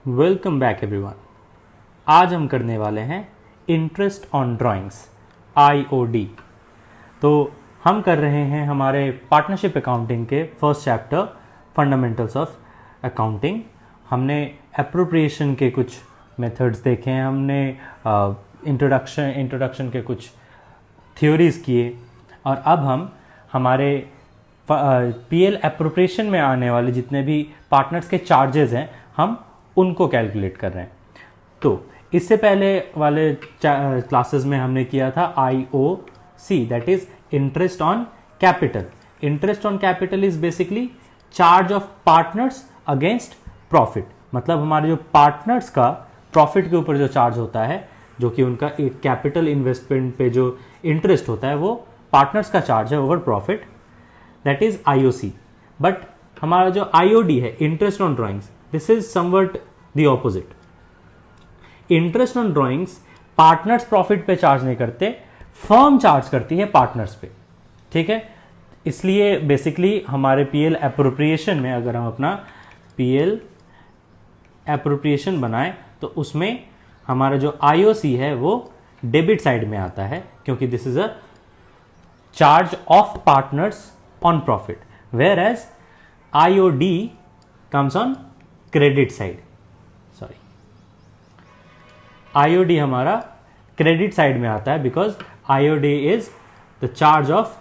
Welcome back everyone. आज हम करने वाले हैं इंटरेस्ट ऑन ड्राइंग्स IOD। तो हम कर रहे हैं हमारे पार्टनरशिप अकाउंटिंग के first chapter fundamentals of accounting. हमने एप्रोप्रिएशन के कुछ मेथड्स देखे हैं, हमने इंट्रोडक्शन के कुछ थ्योरीज किए और अब हम हमारे PL एप्रोप्रिएशन में आने वाले जितने भी पार्टनर्स के चार्जेस हैं हम उनको कैलकुलेट कर रहे हैं। तो इससे पहले वाले क्लासेस में हमने किया था IOC, that is interest on capital. Interest on capital is basically charge of partners against profit. मतलब हमारे जो पार्टनर्स का प्रॉफिट के ऊपर जो चार्ज होता है, जो कि उनका एक कैपिटल इन्वेस्टमेंट पे जो इंटरेस्ट होता है, वो पार्टनर्स का चार्ज है over profit, that is IOC। But हमारा जो IOD है, interest on drawings, this is somewhat the opposite. Interest on drawings partners profit पे चार्ज नहीं करते, फर्म चार्ज करती है पार्टनर्स पे। ठीक है, इसलिए बेसिकली हमारे PL एप्रोप्रिएशन में अगर हम अपना PL एप्रोप्रिएशन बनाएं तो उसमें हमारा जो IOC है वो डेबिट साइड में आता है, क्योंकि this is a charge of partners on profit, whereas IOD comes on credit side. Sorry, IOD हमारा क्रेडिट साइड में आता है because IOD is the charge of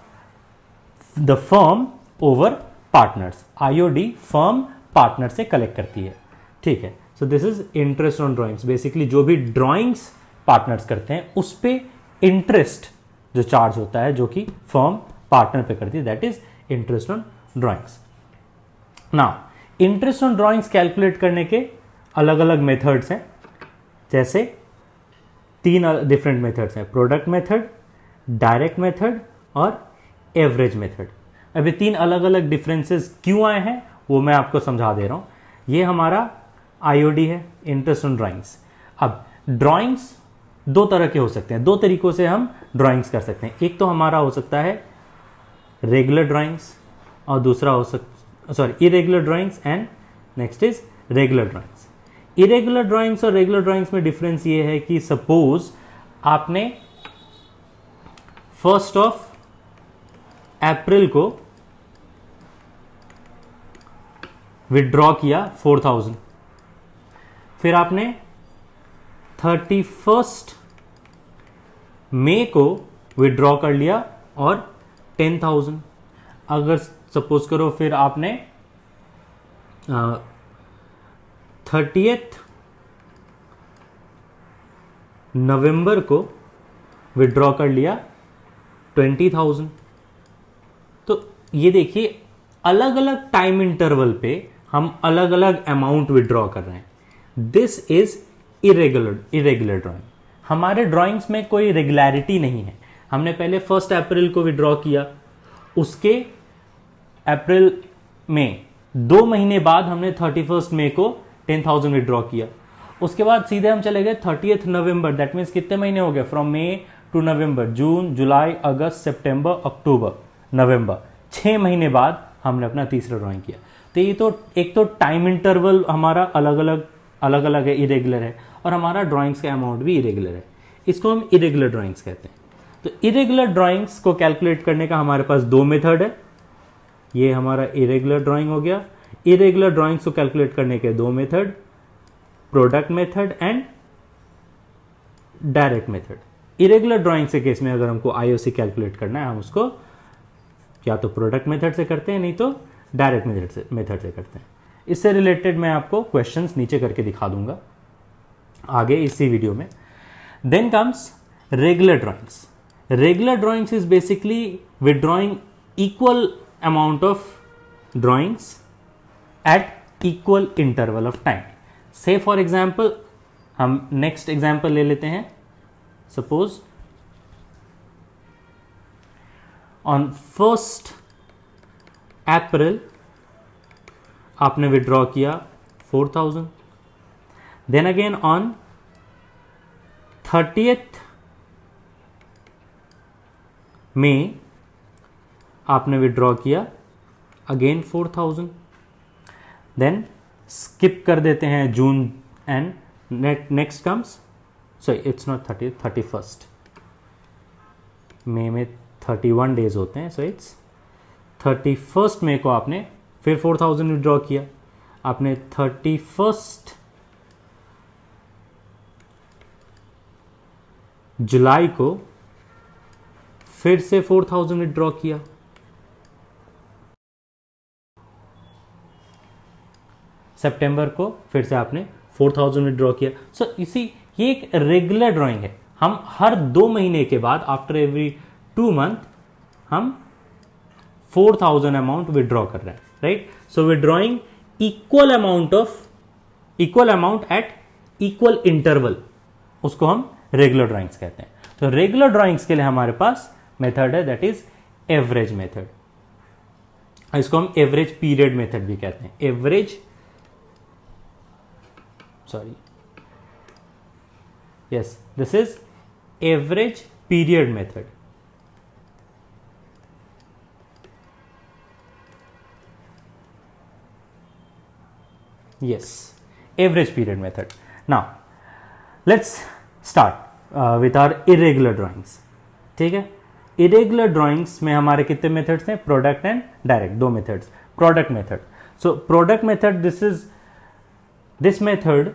the firm over partners. IOD firm partner से collect करती है। ठीक है, so this is interest on drawings. Basically जो भी ड्राइंग्स पार्टनर्स करते हैं उस पे इंटरेस्ट जो चार्ज होता है, जो कि फर्म पार्टनर पे करती है, that is interest on drawings. Now interest on drawings calculate करने के अलग अलग मेथड्स हैं। जैसे 3 डिफरेंट मेथड्स हैं, प्रोडक्ट मेथड, डायरेक्ट मेथड और एवरेज मेथड। अब ये 3 अलग अलग डिफरेंसेस क्यों आए हैं वो मैं आपको समझा दे रहा हूं। ये हमारा IOD है, इंटरेस्ट ऑन ड्राइंग्स। अब ड्राइंग्स 2 तरह के हो सकते हैं, 2 तरीकों से हम ड्राइंग्स कर सकते हैं। एक तो हमारा हो सकता है रेगुलर ड्राइंग्स और दूसरा हो सकता irregular drawings and next is regular drawings. Irregular drawings और रेगुलर ड्राइंग्स में डिफरेंस ये है कि सपोज आपने 1 अप्रैल को विड्रॉ किया 4000, फिर आपने 31 मई को विड्रॉ कर लिया और 10,000। अगर सपोज करो फिर आपने 30 नवंबर को विड्रॉ कर लिया 20,000। तो ये देखिए अलग अलग टाइम इंटरवल पे हम अलग अलग अमाउंट विड्रॉ कर रहे हैं। This is irregular drawing. हमारे ड्राइंग्स में कोई रेगुलरिटी नहीं है। हमने पहले 1 अप्रैल को विड्रॉ किया, उसके अप्रैल में 2 महीने बाद हमने 31 मई को 10,000 विड्रॉ किया। उसके बाद सीधे हम चले गए 30 नवंबर, दैट मीन्स कितने महीने हो गए, फ्रॉम मई टू नवंबर, जून, जुलाई, अगस्त, सितंबर, अक्टूबर, नवंबर, 6 महीने बाद हमने अपना तीसरा ड्राइंग किया। तो ये तो एक तो टाइम इंटरवल हमारा अलग अलग है, इरेगुलर है, और हमारा ड्राइंग्स का अमाउंट भी इरेगुलर है। इसको हम इरेगुलर ड्राइंग्स कहते हैं। तो इरेगुलर ड्राइंग्स को कैलकुलेट करने का हमारे पास 2 मेथड है। ये हमारा इरेगुलर ड्राइंग हो गया। इरेगुलर ड्राइंग्स को कैलकुलेट करने के 2 method, product method and direct method. Irregular drawing के केस में अगर हमको IOC कैलकुलेट करना है, हम उसको या तो प्रोडक्ट मेथड से करते हैं, नहीं तो डायरेक्ट मेथड से करते हैं। इससे रिलेटेड मैं आपको क्वेश्चंस नीचे करके दिखा दूंगा आगे इसी वीडियो में। Then comes regular drawings. Regular drawings is basically withdrawing equal amount of drawings at equal interval of time. Say for example, हम next example ले लेते हैं। Suppose on 1 अप्रैल आपने विड्रॉ किया 4,000, then again on 30 मई आपने विड्रॉ किया again 4,000। Then skip कर देते हैं June and next comes, so it's not 31st, मई में 31 डेज होते हैं, सो इट्स 31st मई को आपने फिर 4000 विड्रॉ किया, आपने 31st जुलाई को फिर से 4000 विड्रॉ किया, सितंबर को फिर से आपने 4000 विड्रॉ किया। सो ये एक रेगुलर ड्राइंग है, हम हर 2 महीने के बाद आफ्टर एवरी 2 मंथ हम 4000 अमाउंट विड्रॉ कर रहे हैं, right. So withdrawing equal amount at equal interval, उसको हम रेगुलर ड्राइंग्स कहते हैं। तो रेगुलर ड्राइंग्स के लिए हमारे पास मेथड है, दैट इज एवरेज मेथड, इसको हम एवरेज पीरियड मेथड भी कहते हैं। This is average period method. Average period method. Now let's start with our irregular drawings, ठीक है। इरेगुलर ड्राइंग्स में हमारे कितने मेथड्स हैं, product and direct, 2 methods. Product method, so product method, this method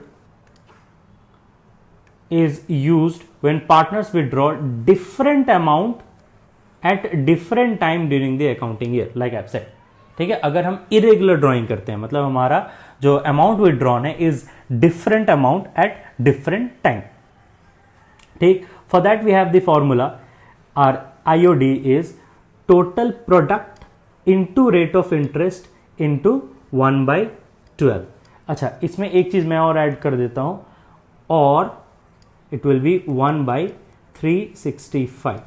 is used when partners withdraw different amount at different time during the accounting year, like I've said, ठीक है। अगर हम irregular drawing करते हैं, मतलब हमारा जो amount withdrawn है is different amount at different time, ठीक। For that we have the formula, our IOD is total product into rate of interest into 1/12। अच्छा, इसमें एक चीज मैं और ऐड कर देता हूं, और इट विल बी 1/365।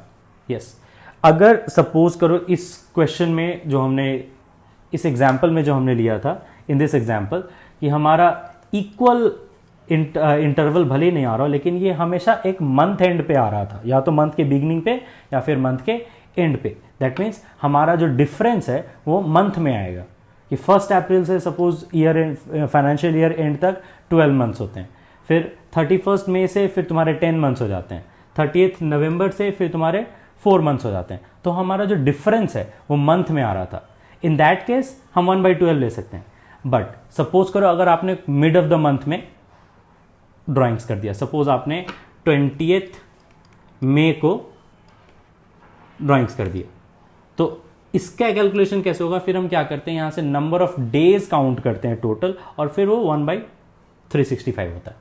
यस, अगर सपोज करो इस क्वेश्चन में जो हमने, इस एग्जाम्पल में जो हमने लिया था, इन दिस एग्जाम्पल, कि हमारा इक्वल इंटरवल भले ही नहीं आ रहा, लेकिन ये हमेशा एक मंथ एंड पे आ रहा था, या तो मंथ के बिगनिंग पे या फिर मंथ के एंड पे। दैट मीन्स हमारा जो डिफरेंस है वो मंथ में आएगा, कि 1 अप्रैल से suppose year and, financial year and तक 12 मंथ्स होते हैं, फिर 31 मई से फिर तुम्हारे 10 मंथ्स हो जाते हैं, 30 नवंबर से फिर तुम्हारे 4 मंथ्स हो जाते हैं। तो हमारा जो डिफरेंस है वो मंथ में आ रहा था। इन दैट केस हम 1/12 ले सकते हैं। बट सपोज करो अगर आपने मिड ऑफ द मंथ में ड्राइंग्स कर दिया, सपोज आपने 20 मई को ड्राइंग्स कर दिया, तो इसका कैलकुलेशन कैसे होगा, फिर हम क्या करते हैं, यहां से नंबर ऑफ डेज काउंट करते हैं टोटल, और फिर वो 1/365 होता है,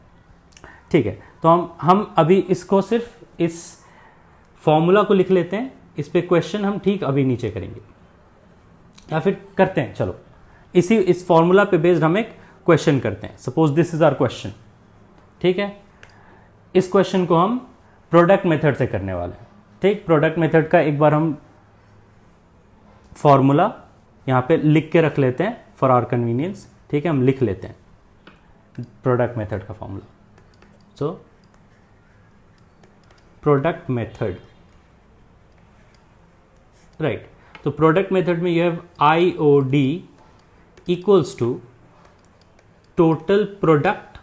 ठीक है। तो हम अभी इसको सिर्फ इस फॉर्मूला को लिख लेते हैं, इस पे क्वेश्चन हम ठीक अभी नीचे करेंगे, या फिर करते हैं, चलो इस फॉर्मूला पे बेस्ड हम एक क्वेश्चन करते हैं। Suppose this is our question, ठीक है। इस क्वेश्चन को हम प्रोडक्ट मेथड से करने वाले हैं, ठीक। प्रोडक्ट मेथड का एक बार हम फॉर्मूला यहां पे लिख के रख लेते हैं फॉर आवर कन्वीनियंस, ठीक है। हम लिख लेते हैं प्रोडक्ट मेथड का formula. So product method, right. तो प्रोडक्ट मेथड में you have IOD equals to total product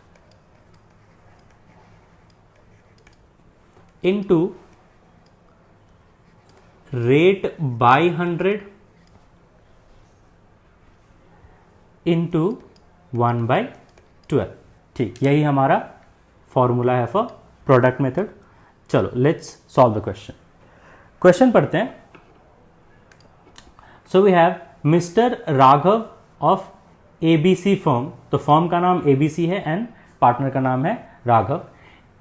into rate by 100 into 1/12, ठीक। यही हमारा फॉर्मूला है फॉर प्रोडक्ट मेथड। चलो let's solve the question. Question पढ़ते हैं। So we have Mr Raghav of ABC firm, तो फर्म का नाम ABC है एंड पार्टनर का नाम है Raghav,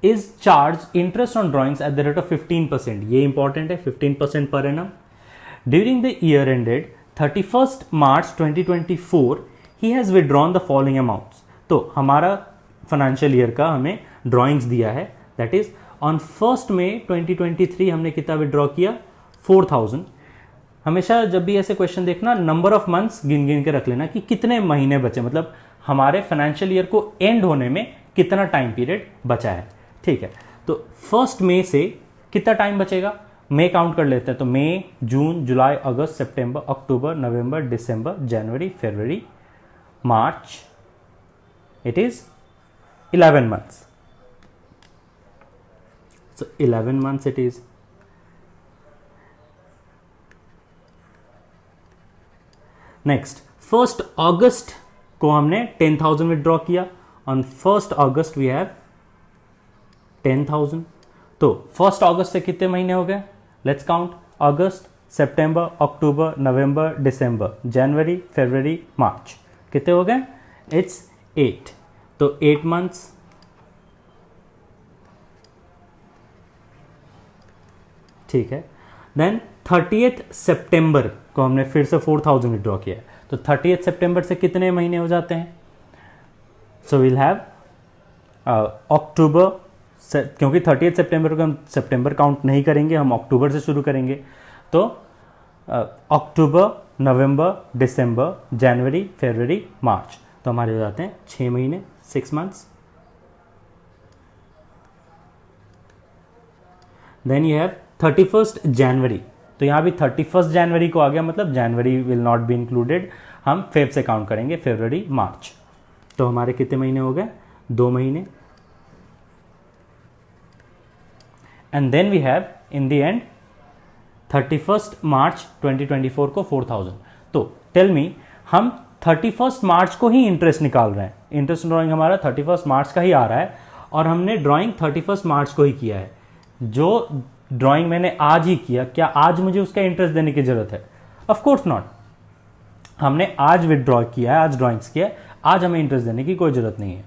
is charge interest on drawings eight the rate of 15%। ये इंपॉर्टेंट है, 15% per annum. During the year ended 31st March 2024 he has withdrawn the following amounts. तो हमारा फाइनेंशियल ईयर का हमें ड्रॉइंग्स दिया है, दैट इज ऑन 1 May 2023 हमने कितना विड्रॉ किया, 4000। हमेशा जब भी ऐसे क्वेश्चन देखना, नंबर ऑफ मंथ्स गिन गिन के रख लेना कि कितने महीने बचे, मतलब हमारे फाइनेंशियल ईयर को एंड होने में कितना टाइम पीरियड बचा है, ठीक है। तो 1 May से कितना टाइम बचेगा, मई काउंट कर लेते हैं। तो मई, जून, जुलाई, अगस्त, सितंबर, अक्टूबर, नवंबर, दिसंबर, जनवरी, फरवरी, मार्च, it is 11 months. So 11 months it is. Next, 1st August को हमने 10,000 विड्रॉ किया. On 1st August we have 10,000. तो 1st August से कितने महीने हो गए? Let's count. August, September, October, November, December, January, February, March. कितने हो गए? It's 8. तो 8 months. ठीक है. देन 30th September को हमने फिर से 4,000 विड्रॉ किया है. तो 30th September से कितने महीने हो जाते हैं? सो विल हैव अक्टूबर, क्योंकि 30th September को हम सितंबर काउंट नहीं करेंगे, हम अक्टूबर से शुरू करेंगे. तो अक्टूबर, नवंबर, दिसंबर, जनवरी, फरवरी, मार्च, तो हमारे हो जाते हैं 6 महीने, 6 months. Then you have 31st January. तो यहाँ भी 31st January को आ गया, मतलब जनवरी विल नॉट बी इंक्लूडेड. हम फेब से काउंट करेंगे, फरवरी, मार्च. तो हमारे कितने महीने हो गए? 2 महीने. And then we have in the end 31st March 2024 को 4,000. तो टेल मी, हम 31st March को ही इंटरेस्ट निकाल रहे हैं. इंटरेस्ट ड्राइंग हमारा 31st March का ही आ रहा है और हमने ड्राइंग 31st March को ही किया है. जो ड्राइंग मैंने आज ही किया, क्या आज मुझे उसका इंटरेस्ट देने की जरूरत है? Of course not. हमने आज विदड्रॉ किया है, आज ड्राइंग्स किया है, आज हमें इंटरेस्ट देने की कोई जरूरत नहीं है.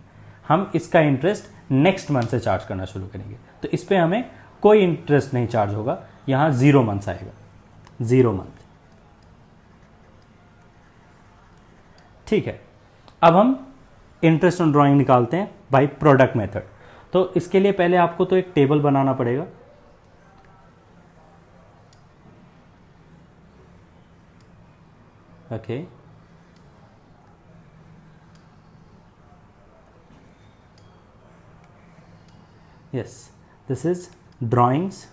हम इसका इंटरेस्ट नेक्स्ट मंथ से चार्ज करना शुरू करेंगे. तो इस पर हमें कोई इंटरेस्ट नहीं चार्ज होगा. यहां 0 months आएगा, 0 month. ठीक है. अब हम इंटरेस्ट ऑन ड्राइंग निकालते हैं बाय प्रोडक्ट मेथड. तो इसके लिए पहले आपको तो एक टेबल बनाना पड़ेगा. Okay. Yes, this is drawings.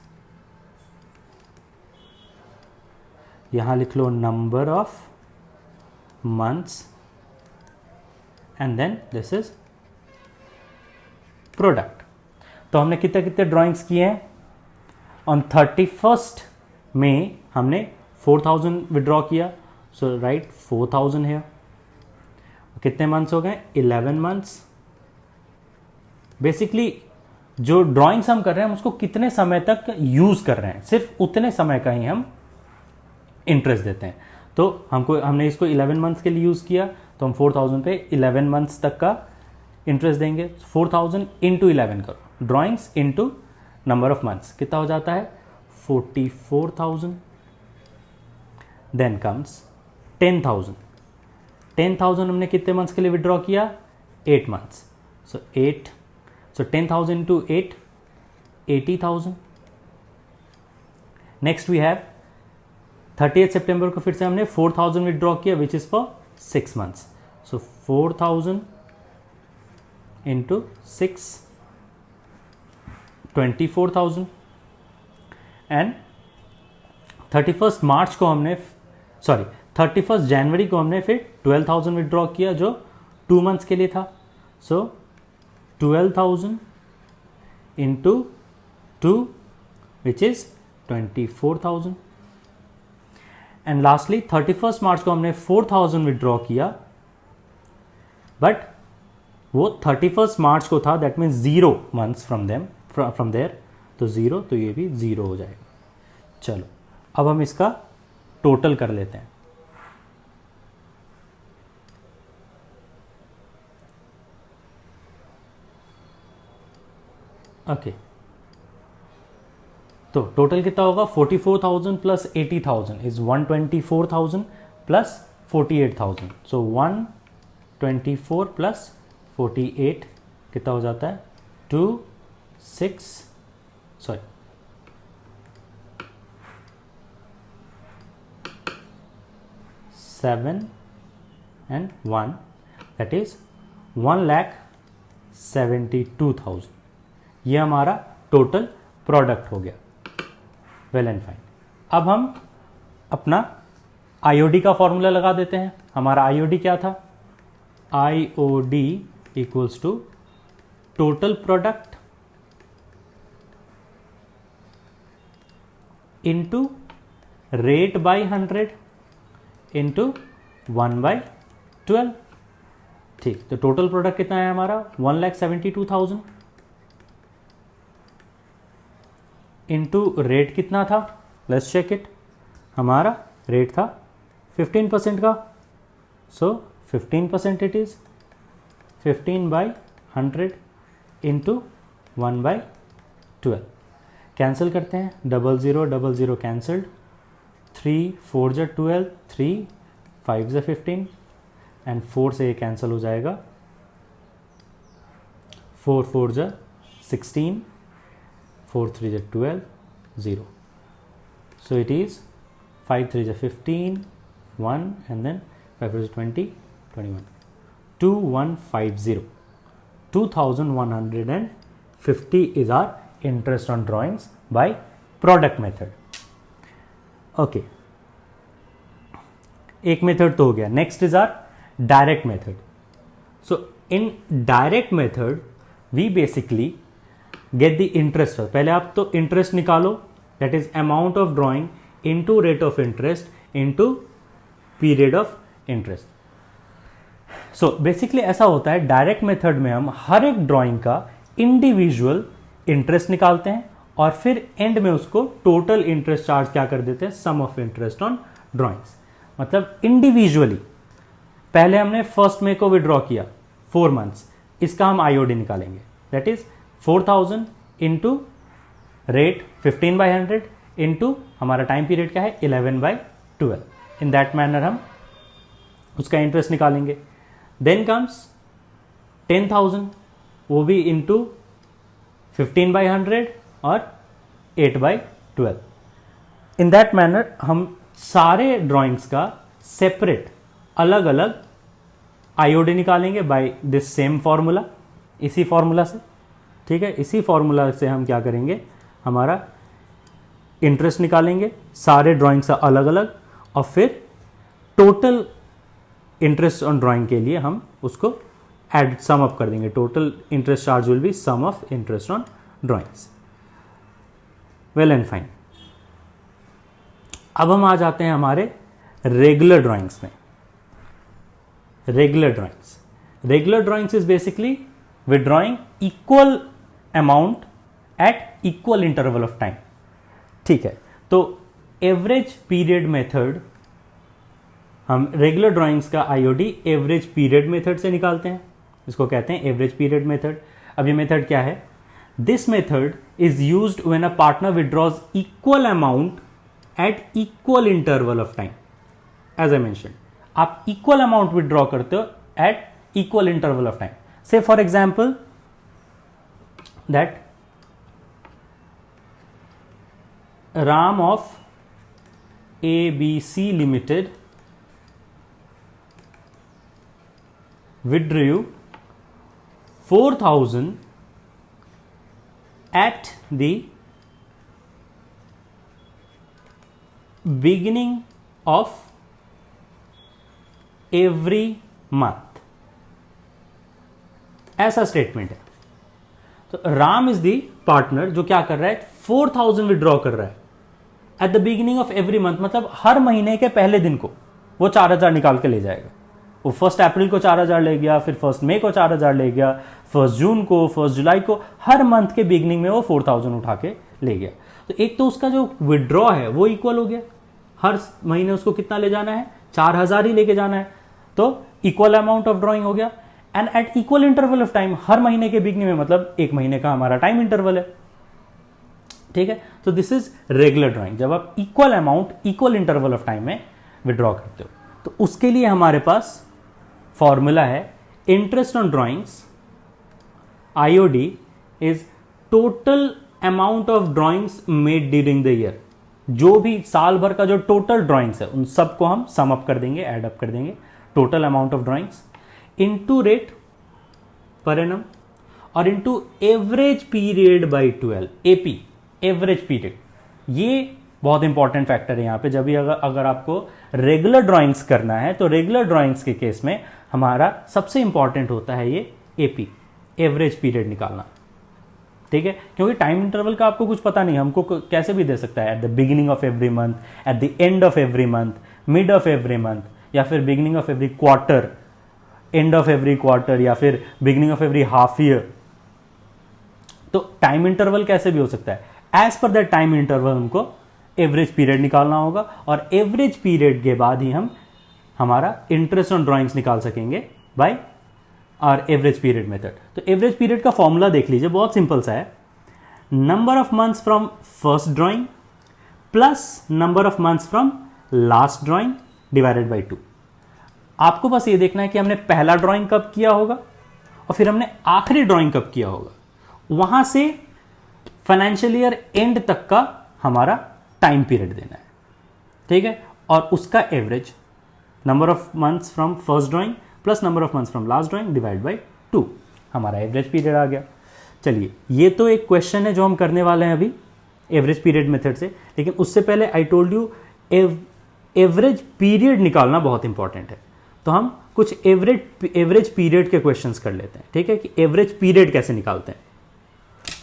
यहां लिख लो number of months and then this is product. तो हमने कितने कितने ड्राइंग्स किए हैं? ऑन 31st में हमने 4,000 विड्रॉ किया. सो राइट 4,000 है. कितने मंथ्स हो गए? 11 months. बेसिकली जो ड्राइंग्स हम कर रहे हैं हम उसको कितने समय तक यूज कर रहे हैं, सिर्फ उतने समय का ही हम इंटरेस्ट देते हैं. तो हमने इसको 11 months के लिए यूज किया, तो हम 4,000 पे 11 months तक का इंटरेस्ट देंगे. 4,000 इंटू 11 करो, drawings into number of months, कितना हो जाता है? 44,000. Then comes 10,000. 10,000 हमने कितने मंथ्स के लिए विड्रॉ किया? 8 months. So 10,000 into 8, 80,000. Next we have 30th September को फिर से हमने 4,000 विड्रॉ किया, which is for 6 months. So 4,000 into 6, 24,000. And 31st March को हमने 31st January को हमने फिर 12,000 विड्रॉ किया, जो 2 months के लिए था. सो 12,000 into 2, which is 24,000. And lastly 31st March को हमने 4,000 विड्रॉ किया, बट वो 31st March को था, that means 0 months from there. तो 0, तो ये भी 0 हो जाएगा. चलो अब हम इसका टोटल कर लेते हैं. ओके. तो टोटल कितना होगा? 44,000 plus 80,000 is 124,000 plus 48,000. So 124 plus 48 कितना हो जाता है? 7 and 1, that is 1,72,000. ये हमारा टोटल प्रोडक्ट हो गया. Well and fine. अब हम अपना आईओडी का फॉर्मूला लगा देते हैं. हमारा आईओडी क्या था? IOD equals to total product into rate by 100 into 1/12। ठीक, तो टोटल प्रोडक्ट कितना है हमारा 1,72,000 इंटू रेट कितना था, लेट्स चेक इट, हमारा रेट था 15% का, सो 15% इट इज 15/100 इंटू 1/12। कैंसिल करते हैं, 00 00 कैंसल्ड, 3 4 जा 12, 3 5 जा 15 एंड 4 से ये कैंसिल हो जाएगा, 4 4 जा 16, 4 3 जा 12, 0। So it is 5 3 जा 15, 1 and then 5 4 20, 21, 2150, 2150 is our interest on drawings by product method. Okay, एक मेथड तो हो गया. Next is our direct method. So in direct method we basically get the interest. पहले आप तो इंटरेस्ट निकालो, that is amount of drawing into rate of interest into period of interest. So basically ऐसा होता है डायरेक्ट मेथड में हम हर एक ड्राइंग का इंडिविजुअल इंटरेस्ट निकालते हैं और फिर एंड में उसको टोटल इंटरेस्ट चार्ज क्या कर देते हैं, सम ऑफ इंटरेस्ट ऑन ड्राइंग्स. मतलब इंडिविजुअली पहले हमने फर्स्ट में को विड्रॉ किया 4 months, इसका हम आईओडी निकालेंगे, that is 4,000 into rate 15/100 into हमारा टाइम पीरियड क्या है 11/12. इन दैट मैनर हम उसका इंटरेस्ट निकालेंगे. देन कम्स 10,000, वो भी इंटू 15/100 और 8/12. इन दैट मैनर हम सारे ड्राइंग्स का सेपरेट अलग अलग आईओडी निकालेंगे बाय दिस सेम फॉर्मूला, इसी फॉर्मूला से. ठीक है, इसी फॉर्मूला से हम क्या करेंगे, हमारा इंटरेस्ट निकालेंगे सारे ड्राइंग्स का अलग अलग और फिर टोटल इंटरेस्ट ऑन ड्राइंग के लिए हम उसको एड सम अप कर देंगे. Total interest charge will be sum of interest on drawings. Well and fine. अब हम आ जाते हैं हमारे रेगुलर ड्राइंग्स में. Regular drawings is basically withdrawing equal amount at equal interval of time. ठीक है, तो एवरेज पीरियड मेथड, हम रेगुलर ड्राइंग्स का आईओडी एवरेज पीरियड मेथड से निकालते हैं, इसको कहते हैं एवरेज पीरियड मेथड. अब ये मेथड क्या है, this method is used when a partner withdraws equal amount at equal interval of time. As I mention, आप इक्वल अमाउंट विड्रॉ करते हो at equal interval of time. Say for example that Ram of ABC Limited withdrew 4,000 at the beginning of every month. ऐसा statement है. तो Ram is the partner जो क्या कर रहा है, 4,000 विड्रॉ कर रहा है at the beginning of every month. मतलब हर महीने के पहले दिन को वो 4,000 निकाल के ले जाएगा. वो 1 अप्रैल को 4,000 ले गया, फिर 1 मई को 4,000 ले गया, 1 जून को, 1 जुलाई को, हर मंथ के बिगिनिंग में वो 4,000 उठा के ले गया. तो एक तो उसका जो विड्रॉ है वो इक्वल हो गया, हर महीने उसको कितना ले जाना है, 4,000 ही लेके जाना है, तो इक्वल अमाउंट ऑफ ड्रॉइंग हो गया. And at equal interval of time, हर महीने के बिगिनिंग में, मतलब 1 महीने का हमारा टाइम इंटरवल है. ठीक है, तो दिस इज रेगुलर ड्राइंग, जब आप equal amount equal interval of time में विड्रॉ करते हो. तो उसके लिए हमारे पास फॉर्मूला है, interest on drawings IOD is total amount of drawings made during the year. जो भी साल भर का जो टोटल ड्राइंग्स है उन सबको हम सम अप कर देंगे, एड अप कर देंगे, total amount of drawings into rate per annum और इनटू एवरेज पीरियड बाय 12, एपी एवरेज पीरियड. ये बहुत इंपॉर्टेंट फैक्टर है यहाँ पे. जब भी अगर आपको रेगुलर ड्राइंग्स करना है तो रेगुलर ड्राइंग्स के केस में हमारा सबसे इंपॉर्टेंट होता है ये एपी, एवरेज पीरियड निकालना, ठीक है, क्योंकि टाइम इंटरवल का आपको कुछ पता नहीं, हमको कैसे भी दे सकता है, at the beginning of every month, at the end of every month, mid of every month, या फिर beginning of every quarter, end of every quarter, या फिर beginning of every half year. तो टाइम इंटरवल कैसे भी हो सकता है। As per that time interval हमको एवरेज पीरियड निकालना होगा, और एवरेज पीरियड के बाद ही हम हमारा इंटरेस्ट ऑन ड्राइंग्स निकाल सकेंगे बाय और एवरेज पीरियड मेथड। तो एवरेज पीरियड का फॉर्मूला देख लीजिए, बहुत सिंपल सा है, number of months from first drawing plus number of months from last drawing divided by 2। आपको बस ये देखना है कि हमने पहला ड्राइंग कब किया होगा और फिर हमने आखिरी ड्राइंग कब किया होगा, वहां से फाइनेंशियल ईयर एंड तक का हमारा टाइम पीरियड देना है, ठीक है, और उसका average number of months from first drawing plus number of months from last drawing divide by 2, हमारा एवरेज पीरियड आ गया। चलिए, ये तो एक क्वेश्चन है जो हम करने वाले हैं अभी एवरेज पीरियड मेथड से, लेकिन उससे पहले I told you average period निकालना बहुत इंपॉर्टेंट है। तो हम कुछ एवरेज पीरियड के क्वेश्चंस कर लेते हैं, ठीक है, कि एवरेज पीरियड कैसे निकालते हैं।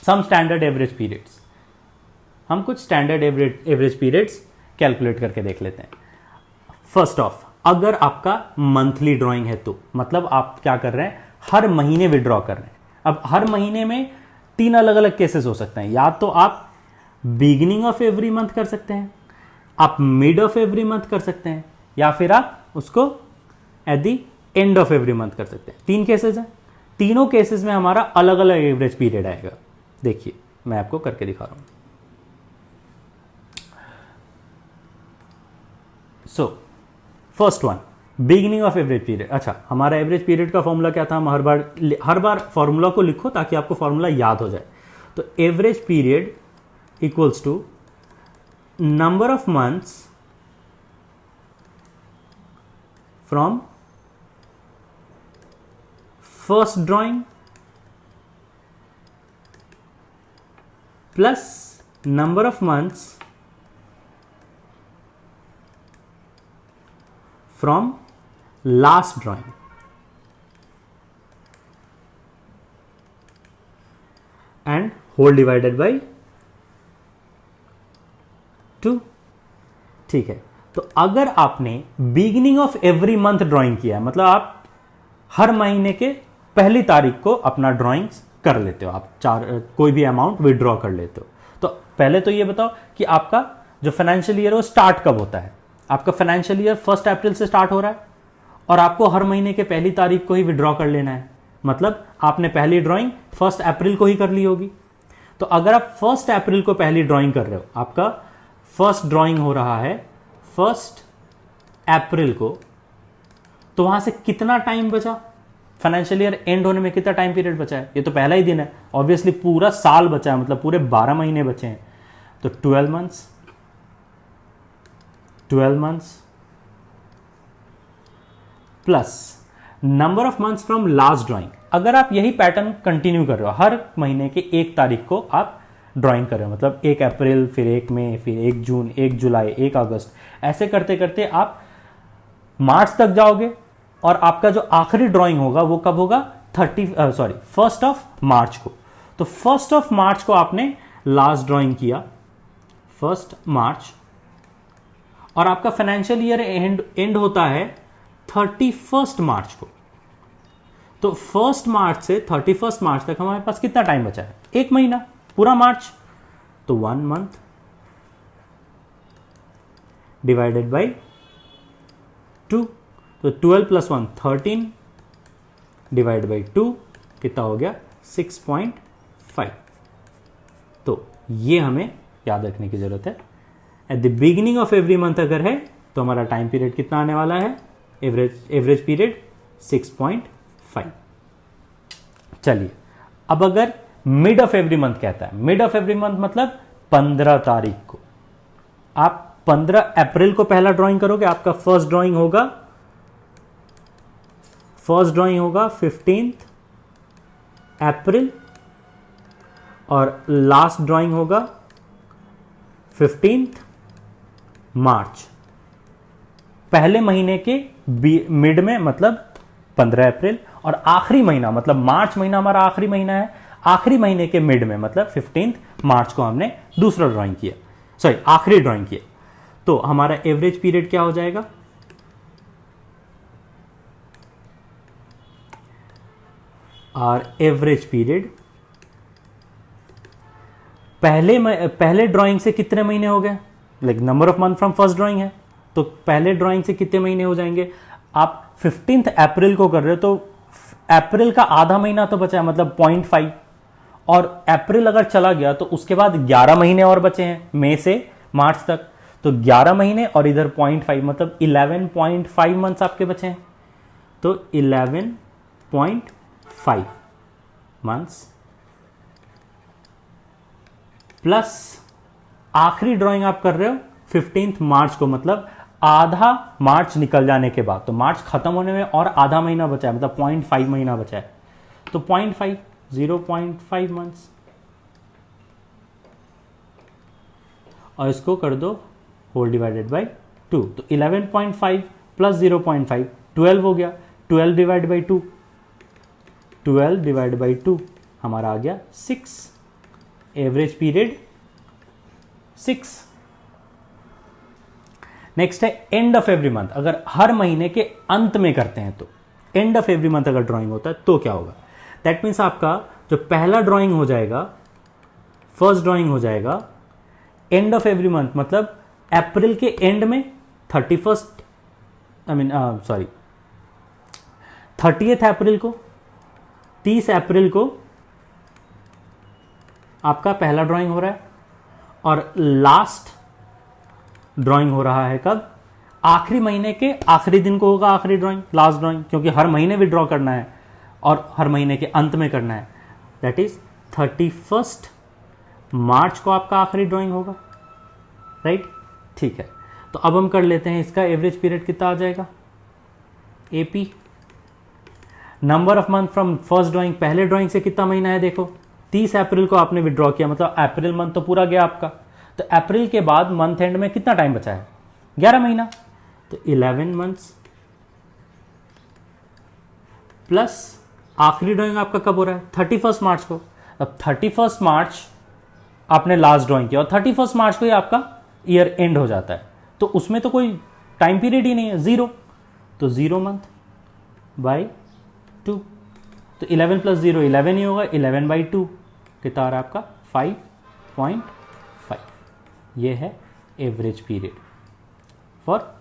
सम स्टैंडर्ड एवरेज पीरियड्स, हम कुछ स्टैंडर्ड एवरेज पीरियड्स कैलकुलेट करके देख लेते हैं। फर्स्ट ऑफ, अगर आपका मंथली ड्राइंग है तो मतलब आप क्या कर रहे हैं, हर महीने विड्रॉ कर रहे हैं। अब हर महीने में 3 अलग अलग केसेस हो सकते हैं, या तो आप बिगिनिंग ऑफ एवरी मंथ कर सकते हैं, आप मिड ऑफ एवरी मंथ कर सकते हैं, या फिर आप उसको eight the end of every month कर सकते हैं। 3 केसेस हैं, तीनों केसेस में हमारा अलग अलग एवरेज पीरियड आएगा। देखिए, मैं आपको करके दिखा रहा हूं। So first one, beginning of average period. अच्छा, हमारा एवरेज पीरियड का फॉर्मूला क्या था, हम हर बार फॉर्मूला को लिखो ताकि आपको फॉर्मूला याद हो जाए। तो average period equals to number of months from first drawing plus number of months from last drawing and whole divided by 2, ठीक है। तो अगर आपने beginning of every month drawing किया है, मतलब आप हर महीने के पहली तारीख को अपना ड्राइंग्स कर लेते हो, आप कोई भी अमाउंट विड्रॉ कर लेते हो। तो पहले तो ये बताओ कि आपका जो फाइनेंशियल ईयर है वो स्टार्ट कब होता है। आपका फाइनेंशियल ईयर 1 अप्रैल से स्टार्ट हो रहा है और आपको हर महीने के पहली तारीख को ही विड्रॉ कर लेना है, मतलब आपने पहली ड्राइंग 1 अप्रैल को ही कर ली होगी। तो अगर आप 1 अप्रैल को पहली ड्राइंग कर रहे हो, आपका फर्स्ट ड्राइंग हो रहा है 1 अप्रैल को, तो वहां से कितना टाइम बचा, फाइनेंशियल ईयर एंड होने में कितना टाइम पीरियड बचा है। ये तो पहला ही दिन है, ऑब्वियसली पूरा साल बचा है, मतलब पूरे 12 महीने बचे हैं। तो 12 months plus number of months from last drawing. अगर आप यही पैटर्न कंटिन्यू कर रहे हो, हर महीने के 1 तारीख को आप ड्राइंग कर रहे हो, मतलब 1 अप्रैल, फिर 1 मई, फिर 1 जून, 1 जुलाई, 1 अगस्त, ऐसे करते करते आप मार्च तक जाओगे और आपका जो आखिरी ड्राइंग होगा वो कब होगा, 1 मार्च को। तो 1 मार्च को आपने लास्ट ड्राइंग किया, 1 मार्च, और आपका फाइनेंशियल ईयर एंड होता है 31 मार्च को। तो 1 मार्च से 31 मार्च तक हमारे पास कितना टाइम बचा है, 1 महीना, पूरा मार्च। तो 1 मंथ डिवाइडेड बाय 2, तो 12 + 1 13 डिवाइड बाय 2 कितना हो गया, 6.5। तो ये हमें याद रखने की जरूरत है। At the beginning of every month अगर है तो हमारा टाइम पीरियड कितना आने वाला है, एवरेज पीरियड 6.5। चलिए, अब अगर मिड ऑफ एवरी मंथ कहता है, मिड ऑफ एवरी मंथ मतलब 15 तारीख को, आप 15 अप्रैल को पहला ड्राइंग करोगे, आपका फर्स्ट ड्राइंग होगा 15 अप्रैल और लास्ट ड्राइंग होगा 15 मार्च। पहले महीने के मिड में, मतलब 15 अप्रैल, और आखिरी महीना मतलब मार्च महीना हमारा आखिरी महीना है, आखिरी महीने के मिड में मतलब 15 मार्च को हमने दूसरा ड्राइंग किया, सॉरी आखिरी ड्राइंग किया, तो हमारा एवरेज पीरियड क्या हो जाएगा, और एवरेज पीरियड पहले ड्राइंग से कितने महीने हो गए, like number of month from first drawing है, तो पहले ड्राइंग से कितने महीने हो जाएंगे, आप 15 अप्रैल को कर रहे हो तो अप्रैल का आधा महीना तो बचा है, मतलब 0.5, और अप्रैल अगर चला गया तो उसके बाद 11 महीने और बचे हैं मई से मार्च तक, तो 11 महीने और इधर 0.5 मतलब 11.5 मंथ्स आपके बचे हैं, तो 11.5 मंथ्स प्लस आखिरी ड्राइंग आप कर रहे हो 15 मार्च को, मतलब आधा मार्च निकल जाने के बाद, तो मार्च खत्म होने में और आधा महीना बचा है, मतलब 0.5 महीना बचा है, तो 0.5 मंथ्स, और इसको कर दो होल डिवाइडेड बाय 2, तो 11.5 प्लस 0.5 12 हो गया, 12 डिवाइड बाई 2, 12 डिवाइड बाई 2 हमारा आ गया 6, एवरेज पीरियड 6। नेक्स्ट है एंड ऑफ एवरी मंथ, अगर हर महीने के अंत में करते हैं तो एंड ऑफ एवरी मंथ अगर ड्राइंग होता है तो क्या होगा, दैट मीन्स आपका जो पहला ड्राइंग हो जाएगा, फर्स्ट ड्राइंग हो जाएगा एंड ऑफ एवरी मंथ, मतलब अप्रैल के एंड में 30th अप्रैल को, 30 अप्रैल को आपका पहला ड्राइंग हो रहा है, और लास्ट ड्राइंग हो रहा है कब, आखिरी महीने के आखिरी दिन को होगा आखिरी ड्राइंग, लास्ट ड्राइंग, क्योंकि हर महीने विड्रॉ करना है और हर महीने के अंत में करना है, दैट इज 31 मार्च को आपका आखिरी ड्राइंग होगा, राइट। ठीक है, तो अब हम कर लेते हैं इसका एवरेज पीरियड कितना आ जाएगा, AP number of month from first drawing, पहले ड्राइंग से कितना महीना है, देखो 30 अप्रैल को आपने विड्रॉ किया, मतलब अप्रैल मंथ तो पूरा गया आपका, तो अप्रैल के बाद मंथ एंड में कितना टाइम बचा है, 11 महीना, तो 11 मंथ्स प्लस आखिरी ड्राइंग आपका कब हो रहा है, 31 मार्च को, अब 31 मार्च आपने लास्ट ड्राइंग किया और 31 मार्च को ही आपका ईयर एंड हो जाता है, तो उसमें तो कोई टाइम पीरियड ही नहीं है, 0, तो 0 मंथ बाई 2, तो 11 प्लस 0 11 ही होगा, 11 बाई 2 कितना आ रहा है आपका 5.5, ये है average period for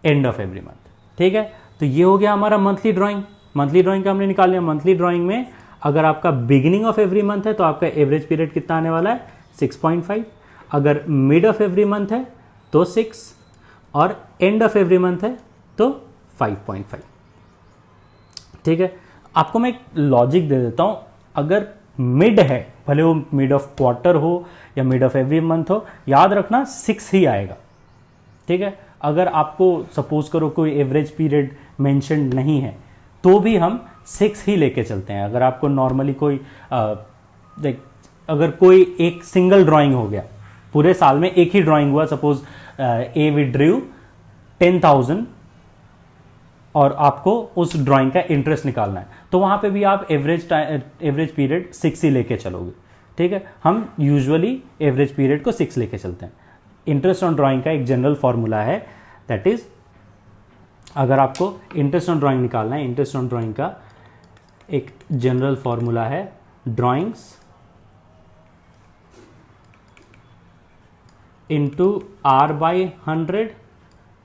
and of every month. ठीक है, तो ये हो गया हमारा मंथली ड्राइंग, मंथली ड्राइंग का हमने निकाल लिया। मंथली ड्राइंग में अगर आपका बिगिनिंग ऑफ एवरी मंथ है तो आपका एवरेज पीरियड कितना आने वाला है 6.5, अगर मिड ऑफ एवरी मंथ है तो 6, और एंड ऑफ एवरी मंथ है तो 5.5। ठीक है, आपको मैं एक लॉजिक दे देता हूं, अगर मिड है, भले वो मिड ऑफ क्वार्टर हो या मिड ऑफ एवरी मंथ हो, याद रखना 6 ही आएगा। ठीक है, अगर आपको सपोज करो कोई एवरेज पीरियड मेंशन नहीं है तो भी हम 6 ही लेके चलते हैं। अगर आपको नॉर्मली कोई अगर कोई एक सिंगल ड्राइंग हो गया, पूरे साल में एक ही ड्राइंग हुआ, सपोज ए विड्रू 10,000 और आपको उस ड्राइंग का इंटरेस्ट निकालना है, तो वहां पे भी आप एवरेज पीरियड 6 ही लेके चलोगे। ठीक है, हम यूजुअली एवरेज पीरियड को 6 लेके चलते हैं। इंटरेस्ट ऑन ड्राइंग का एक जनरल फॉर्मूला है, दैट इज अगर आपको इंटरेस्ट ऑन ड्राइंग निकालना है, इंटरेस्ट ऑन ड्राइंग का एक जनरल फॉर्मूला है drawings into R by 100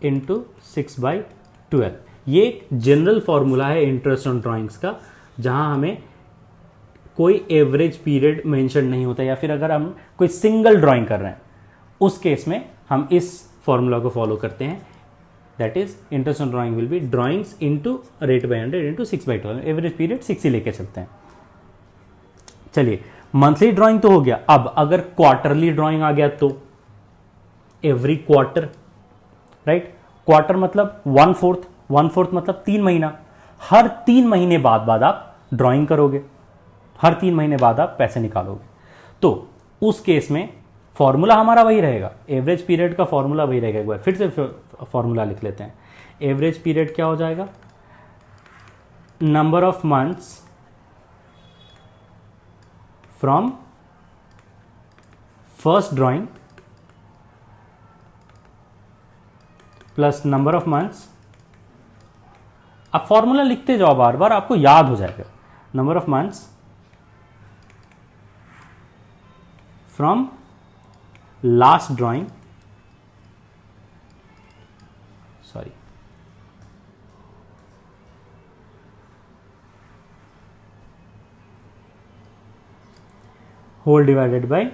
into 6/12। ये एक जनरल फॉर्मूला है इंटरेस्ट ऑन ड्राइंग्स का, जहां हमें कोई एवरेज पीरियड मेंशन नहीं होता, या फिर अगर हम कोई सिंगल ड्राइंग कर रहे हैं उस केस में हम इस फॉर्मूला को फॉलो करते हैं, that is interest on drawing will be drawings into rate by 100 into 6/12। Average period 6 ही लेके चलते हैं। चलिए, मंथली ड्राइंग तो हो गया। अब अगर क्वार्टरली ड्राइंग आ गया तो एवरी क्वार्टर, राइट, क्वार्टर मतलब 1/4 मतलब 3 महीना, हर 3 महीने बाद आप ड्राइंग करोगे, हर 3 महीने बाद आप पैसे निकालोगे। तो उस केस में फॉर्मूला हमारा वही रहेगा, एवरेज पीरियड का फॉर्मूला वही रहेगा। एक बार फिर से फॉर्मूला लिख लेते हैं। एवरेज पीरियड क्या हो जाएगा, number of months from first drawing plus number of months, आप फॉर्मूला लिखते जाओ बार बार, आपको याद हो जाएगा। Number of months from last drawing, sorry, whole divided by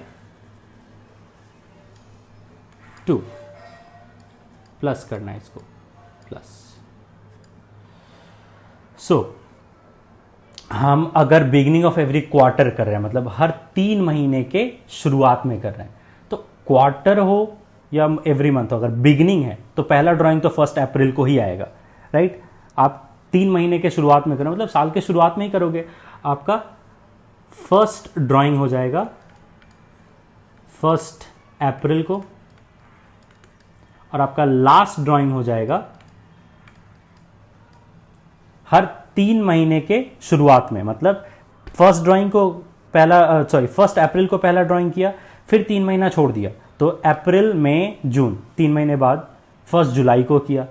2, plus करना है इसको, प्लस। सो हम अगर बिगिनिंग ऑफ एवरी क्वार्टर कर रहे हैं, मतलब हर 3 महीने के शुरुआत में कर रहे हैं, तो क्वार्टर हो या एवरी मंथ हो, अगर बिगिनिंग है तो पहला ड्राइंग तो 1 अप्रैल को ही आएगा, राइट। आप 3 महीने के शुरुआत में करो, मतलब साल के शुरुआत में ही करोगे, आपका फर्स्ट ड्राइंग हो जाएगा 1 अप्रैल को, और आपका लास्ट ड्राइंग हो जाएगा हर 3 महीने के शुरुआत में। मतलब फर्स्ट ड्राइंग को पहला, सॉरी 1 अप्रैल को पहला ड्राइंग किया, फिर 3 महीना छोड़ दिया, तो अप्रैल मई जून 3 महीने बाद 1 जुलाई को किया,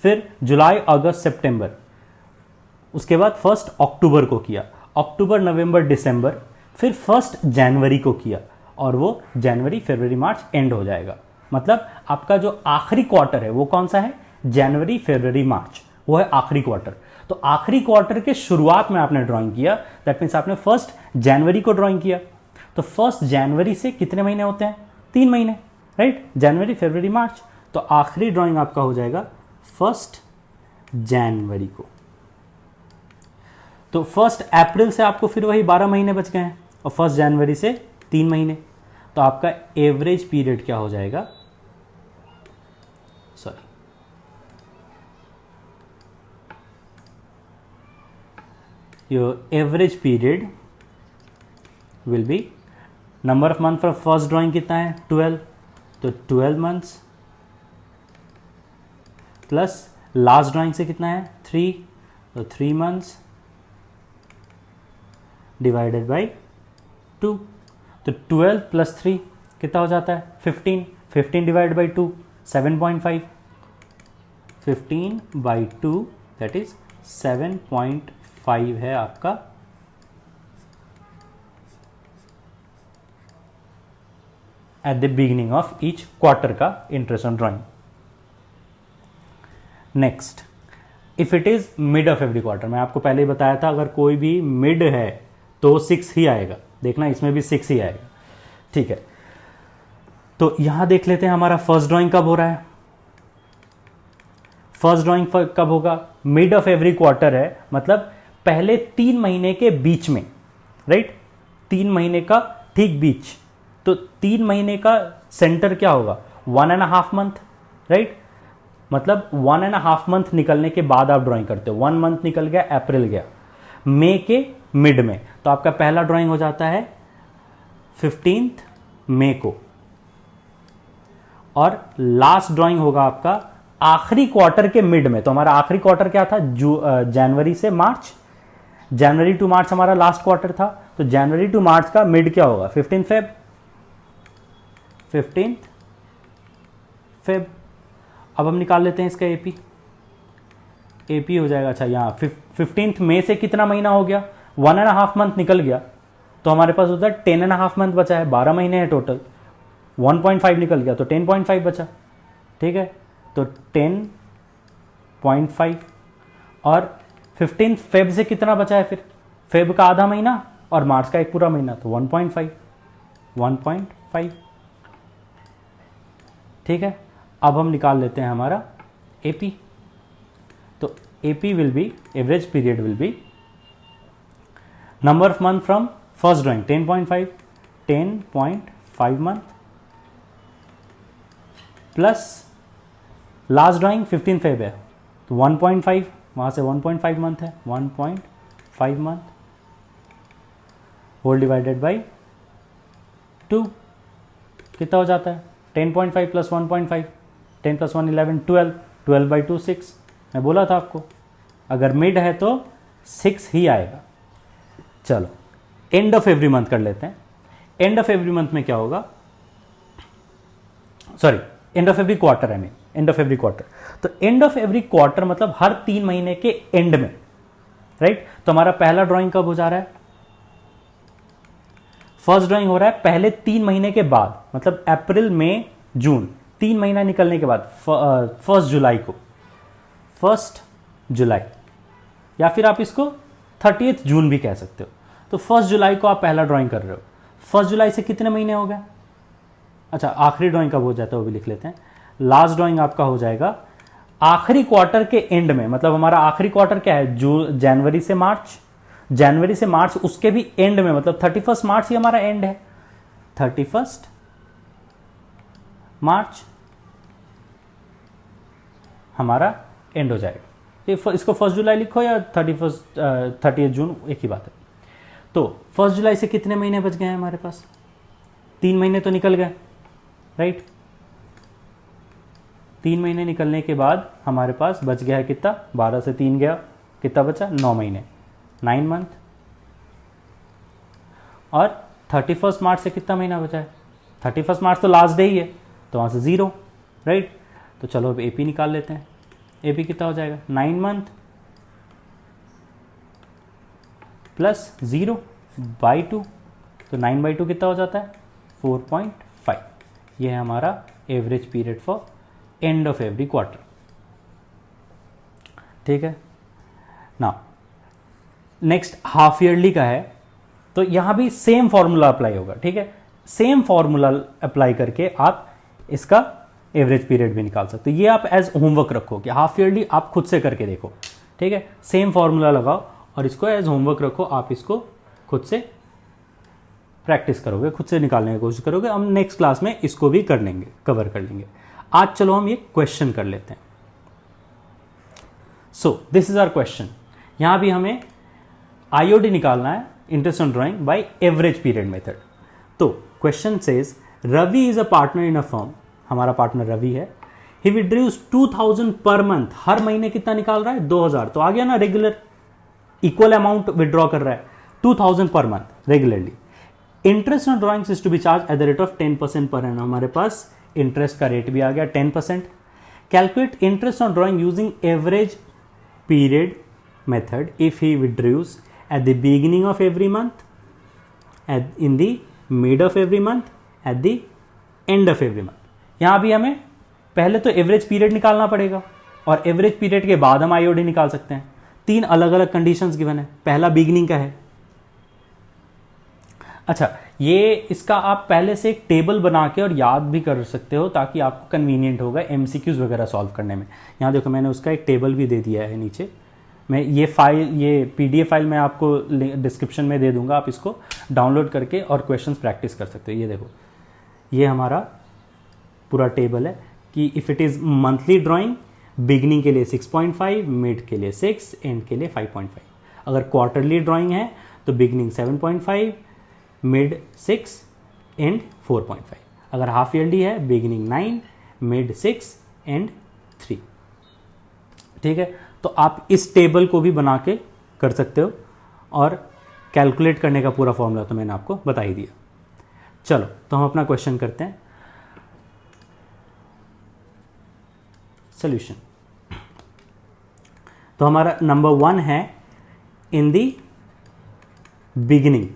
फिर जुलाई अगस्त सितंबर, उसके बाद 1 अक्टूबर को किया, अक्टूबर नवंबर दिसंबर, फिर 1 जनवरी को किया, और वो जनवरी फरवरी मार्च एंड हो जाएगा। मतलब आपका जो आखिरी क्वार्टर है वो कौन सा है, जनवरी फरवरी मार्च, वो है आखिरी क्वार्टर। तो आखिरी क्वार्टर के शुरुआत में आपने ड्राइंग किया, दैट मीन्स आपने 1 जनवरी को ड्राइंग किया, तो 1 जनवरी से कितने महीने होते हैं, 3 महीने, राइट, जनवरी फरवरी मार्च, तो आखिरी ड्राइंग आपका हो जाएगा 1 जनवरी को। तो 1 अप्रैल से आपको फिर वही 12 महीने बच गए हैं, और 1 जनवरी से 3 महीने, तो आपका एवरेज पीरियड क्या हो जाएगा, sorry, your average period will be, number of month for first drawing कितना है 12, तो 12 months प्लस लास्ट ड्राइंग से कितना है 3, तो 3 months डिवाइडेड बाई 2, तो 12 प्लस 3 कितना हो जाता है 15, 15 divide by 2 7.5, 15 by 2 that is 7.5 है आपका at the beginning of each quarter का interest on drawing. Next, if it is mid of every quarter, मैं आपको पहले ही बताया था अगर कोई भी मिड है तो 6 ही आएगा, देखना इसमें भी 6 ही आएगा, ठीक है। तो यहां देख लेते हैं हमारा फर्स्ट ड्राइंग कब हो रहा है, फर्स्ट ड्राइंग कब होगा, मिड ऑफ एवरी क्वार्टर है, मतलब पहले 3 महीने के बीच में, राइट, 3 महीने का ठीक बीच, तो 3 महीने का सेंटर क्या होगा 1.5 मंथ, राइट, मतलब 1.5 मंथ निकलने के बाद आप ड्राइंग करते हो। 1 मंथ निकल गया, अप्रैल गया, मई के मिड में, तो आपका पहला ड्राइंग हो जाता है 15 मई को, और लास्ट ड्राइंग होगा आपका आखिरी क्वार्टर के मिड में। तो हमारा आखिरी क्वार्टर क्या था, जनवरी से मार्च, जनवरी टू मार्च हमारा लास्ट क्वार्टर था, तो जनवरी टू मार्च का मिड क्या होगा 15 फेब। अब हम निकाल लेते हैं इसका एपी हो जाएगा, अच्छा यहाँ 15 मई से कितना महीना हो गया 1.5 मंथ निकल गया, तो हमारे पास होता है 10.5 मंथ बचा है, 12 महीने हैं टोटल, 1.5 निकल गया तो 10.5 बचा, ठीक है, तो 10.5, और 15 फेब से कितना बचा है फिर, फेब का आधा महीना और मार्च का एक पूरा महीना, तो 1.5, ठीक है। अब हम निकाल लेते हैं हमारा एपी, तो AP will be, average period will be number of month from first drawing 10.5 month plus last drawing 15 Feb है, तो 1.5, वहां से 1.5 मंथ है, 1.5 मंथ होल डिवाइडेड बाई 2 कितना हो जाता है 10.5 प्लस 1.5, 10 प्लस 1 11, 12 बाई 2 6। मैं बोला था आपको अगर मिड है तो 6 ही आएगा। चलो एंड ऑफ एवरी मंथ कर लेते हैं। एंड ऑफ एवरी मंथ में क्या होगा, sorry and of every quarter, I mean and of every quarter. तो एंड ऑफ एवरी क्वार्टर मतलब हर 3 महीने के एंड में, राइट। तो हमारा पहला ड्राइंग कब हो जा रहा है, फर्स्ट ड्राइंग हो रहा है पहले 3 महीने के बाद, मतलब अप्रैल मई जून, 3 महीना निकलने के बाद 1 जुलाई को, 1 जुलाई, या फिर आप इसको 30 जून भी कह सकते हो। तो 1 जुलाई को आप पहला ड्राइंग कर रहे हो। 1 जुलाई से कितने महीने हो गए, अच्छा आखिरी ड्राइंग कब हो जाता है वो भी लिख लेते हैं। लास्ट ड्राइंग आपका हो जाएगा आखिरी क्वार्टर के एंड में, मतलब हमारा आखिरी क्वार्टर क्या है, जनवरी से मार्च, जनवरी से मार्च उसके भी एंड में, मतलब 31 मार्च ही हमारा एंड है, 31 मार्च हमारा एंड हो जाएगा। इसको 1 जुलाई लिखो या 30 जून, एक ही बात है। तो 1 जुलाई से कितने महीने बच गए हैं हमारे पास, 3 महीने तो निकल गए, राइट। 3 महीने निकलने के बाद हमारे पास बच गया है कितना, 12 से 3 गया, कितना बचा, 9 महीने, 9 मंथ। और 31 मार्च से कितना महीना बचा है, 31 मार्च तो लास्ट डे ही है, तो वहां से 0, राइट। तो चलो अब एपी निकाल लेते हैं। एपी कितना हो जाएगा, 9 मंथ प्लस 0 बाई 2, तो 9/2 कितना हो जाता है, 4.5। ये है हमारा average period for and of every quarter, ठीक है ना। नेक्स्ट हाफ ईयरली का है, तो यहां भी सेम फॉर्मूला अप्लाई होगा, ठीक है। सेम फॉर्मूला अप्लाई करके आप इसका एवरेज पीरियड भी निकाल सकते हो। ये आप एज होमवर्क रखो कि हाफ ईयरली आप खुद से करके देखो, ठीक है। सेम फॉर्मूला लगाओ और इसको एज होमवर्क रखो, आप इसको खुद से प्रैक्टिस करोगे, खुद से निकालने की कोशिश करोगे। हम नेक्स्ट क्लास में इसको भी कर लेंगे, कवर कर लेंगे। आज चलो हम ये क्वेश्चन कर लेते हैं। So this is our question. यहां भी हमें आईओडी निकालना है, interest on drawing by average period method. तो question says Ravi is a partner in a firm, हमारा पार्टनर रवि है। ही विड्रॉज 2000 पर मंथ, हर महीने कितना निकाल रहा है, 2000। तो आ गया ना, रेगुलर इक्वल अमाउंट विड्रॉ कर रहा है, 2000 पर month regularly. Interest on drawings is to be charge at the rate of 10% per annum, हमारे पास इंटरेस्ट का रेट भी आ गया 10%। Calculate interest on drawing using average period method if he withdraws at the beginning of every month, in the mid of every month, at the end of every month। यहां भी हमें पहले तो average period निकालना पड़ेगा और average period के बाद हम आईओडी निकाल सकते हैं। 3 अलग अलग कंडीशंस गिवन है। पहला बिगिनिंग का है, अच्छा ये इसका आप पहले से एक टेबल बना के और याद भी कर सकते हो ताकि आपको कन्वीनियंट होगा एमसीक्यूज वगैरह सॉल्व करने में। यहां देखो मैंने उसका एक टेबल भी दे दिया है नीचे। मैं ये फाइल, ये पीडीएफ फाइल मैं आपको डिस्क्रिप्शन में दे दूंगा, आप इसको डाउनलोड करके और क्वेश्चंस प्रैक्टिस कर सकते हो। ये देखो, ये हमारा पूरा टेबल है कि if it is monthly drawing, beginning के लिए 6.5, मिड के लिए 6, एंड के लिए 5.5। अगर क्वार्टरली ड्राइंग है तो बिगनिंग 7.5, मिड 6, एंड 4.5। अगर हाफ ईयरली है, बिगनिंग 9, मिड 6, एंड 3। ठीक है, तो आप इस टेबल को भी बना के कर सकते हो और कैलकुलेट करने का पूरा फॉर्मूला तो मैंने आपको बता ही दिया। चलो तो हम अपना क्वेश्चन करते हैं। सॉल्यूशन तो हमारा नंबर 1 है in the beginning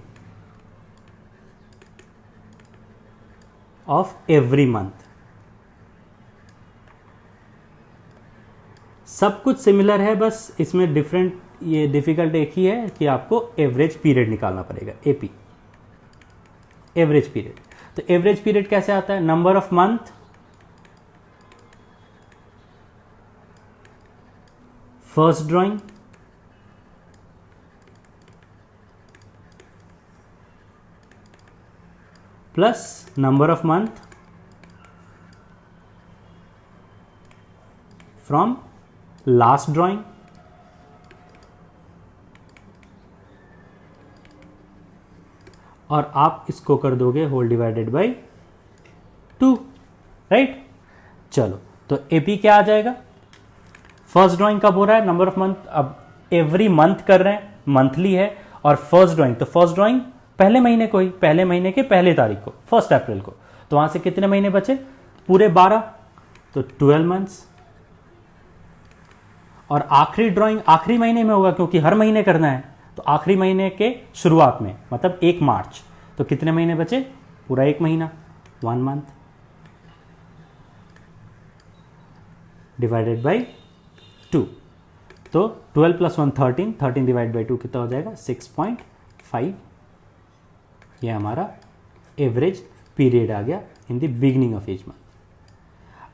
of every month. सब कुछ सिमिलर है, बस इसमें डिफरेंट, ये डिफिकल्ट एक ही है कि आपको एवरेज पीरियड निकालना पड़ेगा, एपी, एवरेज पीरियड। तो एवरेज पीरियड कैसे आता है, number of month first drawing plus number of month from last drawing और आप इसको कर दोगे होल डिवाइडेड बाय 2, राइट। चलो तो एपी क्या आ जाएगा, फर्स्ट ड्राइंग कब हो रहा है, नंबर ऑफ मंथ, अब एवरी मंथ कर रहे हैं, मंथली है, और फर्स्ट ड्राइंग, तो फर्स्ट ड्राइंग पहले महीने को ही, पहले महीने के पहले तारीख को, 1 अप्रैल को, तो वहां से कितने महीने बचे, पूरे 12, तो 12 मंथ्स। और आखिरी ड्राइंग आखिरी महीने में होगा क्योंकि हर महीने करना है, तो आखिरी महीने के शुरुआत में मतलब 1 मार्च, तो कितने महीने बचे, पूरा 1 महीना, 1 मंथ, डिवाइडेड बाई 2, तो 12 + 1 13, 13 डिवाइड बाई 2 कितना हो जाएगा, 6.5। ये हमारा एवरेज पीरियड आ गया इन the beginning of each month.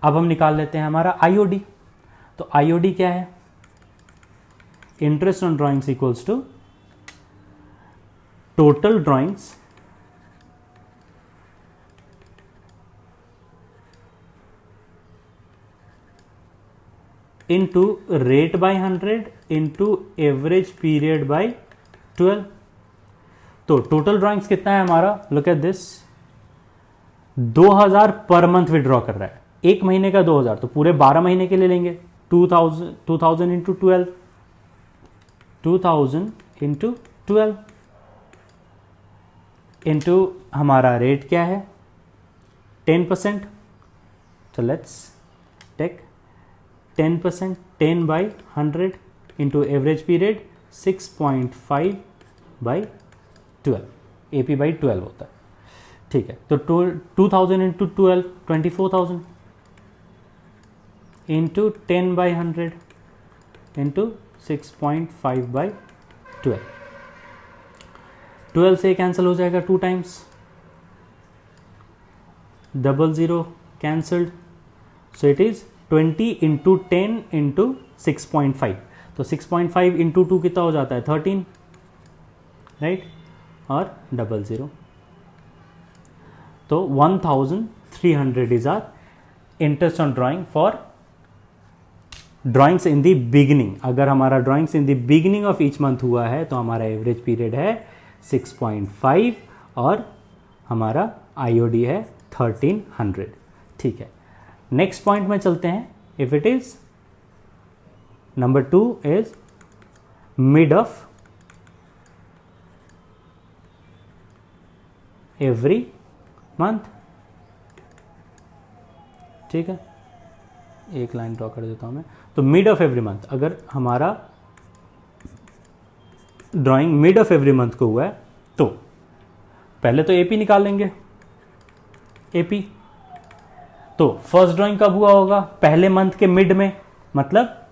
अब हम निकाल लेते हैं हमारा आईओडी। तो आईओडी क्या है, interest on drawings equals to total drawings into rate by 100 into average period by 12। तो टोटल ड्राइंग्स कितना है हमारा, लुक एट दिस, 2000 पर मंथ विड्रॉ कर रहा है, एक महीने का 2000, तो पूरे 12 महीने के लिए लेंगे, 2000 इंटू 12, 2000 इंटू 12 इंटू हमारा रेट क्या है 10%, तो let's take 10%, 10 by 100 into average period 6.5 by 12, AP by 12 होता है, ठीक है। तो 2000 into 12, 24,000 into 10 by 100 into 6.5 by 12, 12 से कैंसिल हो जाएगा 2 times, 00 cancelled, so it is 20 into 10 into 6.5, तो 6.5 इंटू 2 कितना हो जाता है 13, राइट, और 00, तो 1300 is our interest on drawing for drawings in the beginning. अगर हमारा drawings in the beginning of each month हुआ है तो हमारा एवरेज पीरियड है 6.5 और हमारा आईओडी है 1300, ठीक है। नेक्स्ट पॉइंट में चलते हैं, if it is number 2 is mid of every month, ठीक है, एक लाइन ड्रॉ कर देता हूं मैं। तो मिड ऑफ एवरी मंथ, अगर हमारा drawing mid of every month को हुआ है तो पहले तो एपी निकाल लेंगे, एपी। तो फर्स्ट ड्राइंग कब हुआ होगा, पहले मंथ के मिड में, मतलब